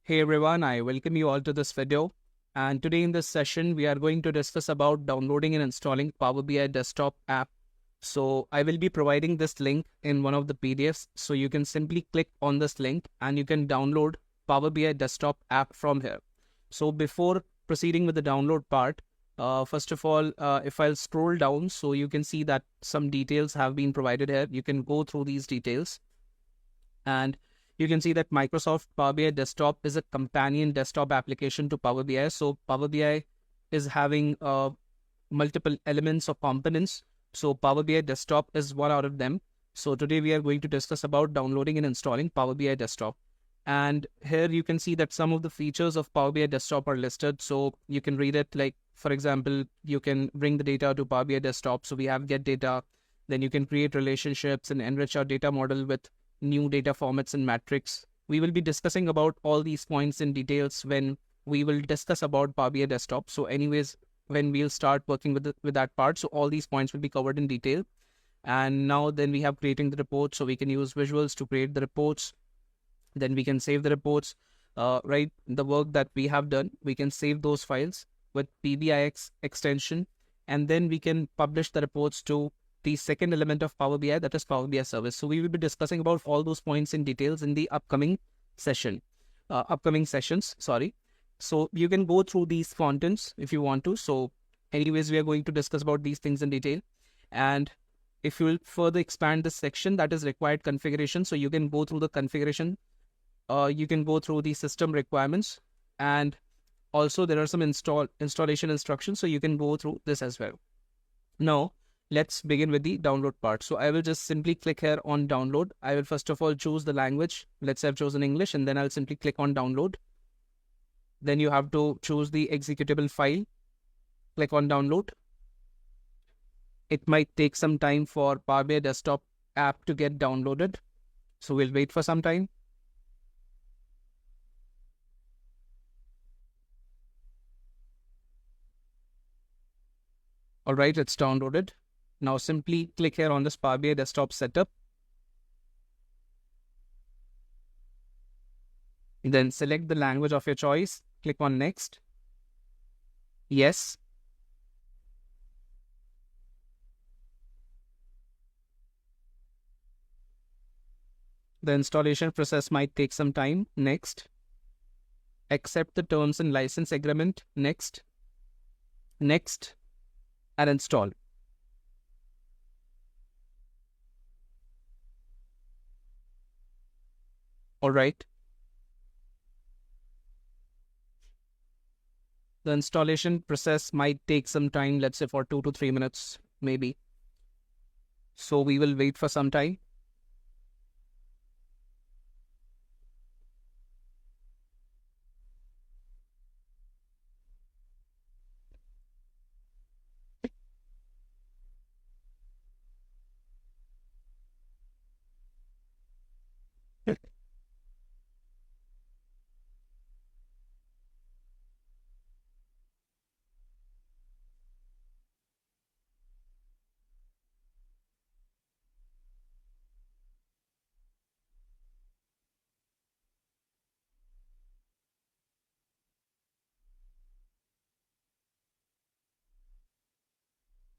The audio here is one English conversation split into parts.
Hey everyone, I welcome you all to this video. And today in this session, we are going to discuss about downloading and installing Power BI desktop app. So I will be providing this link in one of the PDFs. So you can simply click on this link and you can download Power BI desktop app from here. So before proceeding with the download part, first of all, if I'll scroll down, so you can see that some details have been provided here. You can go through these details. And you can see that Microsoft Power BI Desktop is a companion desktop application to Power BI. So Power BI is having multiple elements or components. So Power BI Desktop is one out of them. So today we are going to discuss about downloading and installing Power BI Desktop. And here you can see that some of the features of Power BI Desktop are listed. So you can read it, like, for example, you can bring the data to Power BI Desktop. So we have get data. Then you can create relationships and enrich our data model with new data formats and metrics. We will be discussing about all these points in details when we will discuss about Power BI Desktop. So anyways, when we'll start working with that part, so all these points will be covered in detail. And now then we have creating the report. So we can use visuals to create the reports. Then we can save the reports, right? The work that we have done, we can save those files with PBIX extension. And then we can publish the reports to the second element of Power BI, that is Power BI service. So we will be discussing about all those points in details in the upcoming sessions, sorry. So you can go through these contents if you want to. So anyways, we are going to discuss about these things in detail. And if you will further expand this section, that is required configuration. So you can go through the configuration. You can go through the system requirements, and also there are some installation instructions. So you can go through this as well. Now, let's begin with the download part. So I will just simply click here on download. I will first of all choose the language. Let's say I've chosen English, and then I'll simply click on download. Then you have to choose the executable file. Click on download. It might take some time for Power BI desktop app to get downloaded. So we'll wait for some time. All right, it's downloaded. Now simply click here on this Power BI desktop setup. Then select the language of your choice. Click on next. Yes. The installation process might take some time. Next. Accept the terms and license agreement. Next. Next. And install. All right. The installation process might take some time, let's say for 2 to 3 minutes, maybe. So we will wait for some time.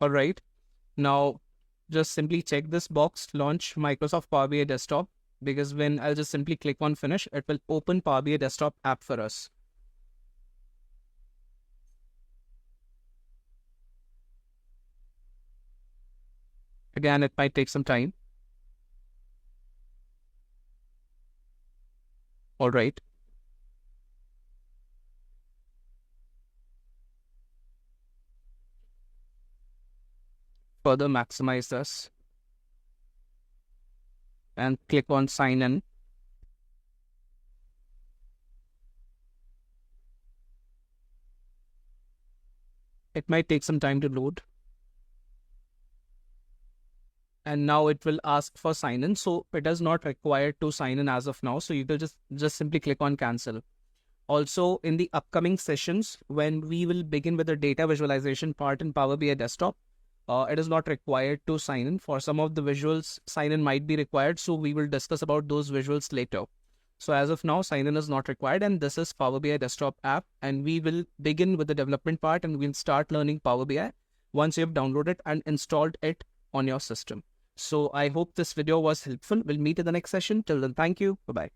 All right. Now, just simply check this box, launch Microsoft Power BI Desktop, because when I'll just simply click on finish, it will open Power BI Desktop app for us. Again, it might take some time. All right. Further maximize this and click on sign in. It might take some time to load. And now it will ask for sign in. So it is not required to sign in as of now. So you will just simply click on cancel. Also, in the upcoming sessions, when we will begin with the data visualization part in Power BI Desktop, it is not required to sign in. For some of the visuals, sign in might be required. So we will discuss about those visuals later. So as of now, sign in is not required, and this is Power BI desktop app, and we will begin with the development part and we'll start learning Power BI once you've downloaded and installed it on your system. So I hope this video was helpful. We'll meet in the next session. Till then, thank you. Bye-bye.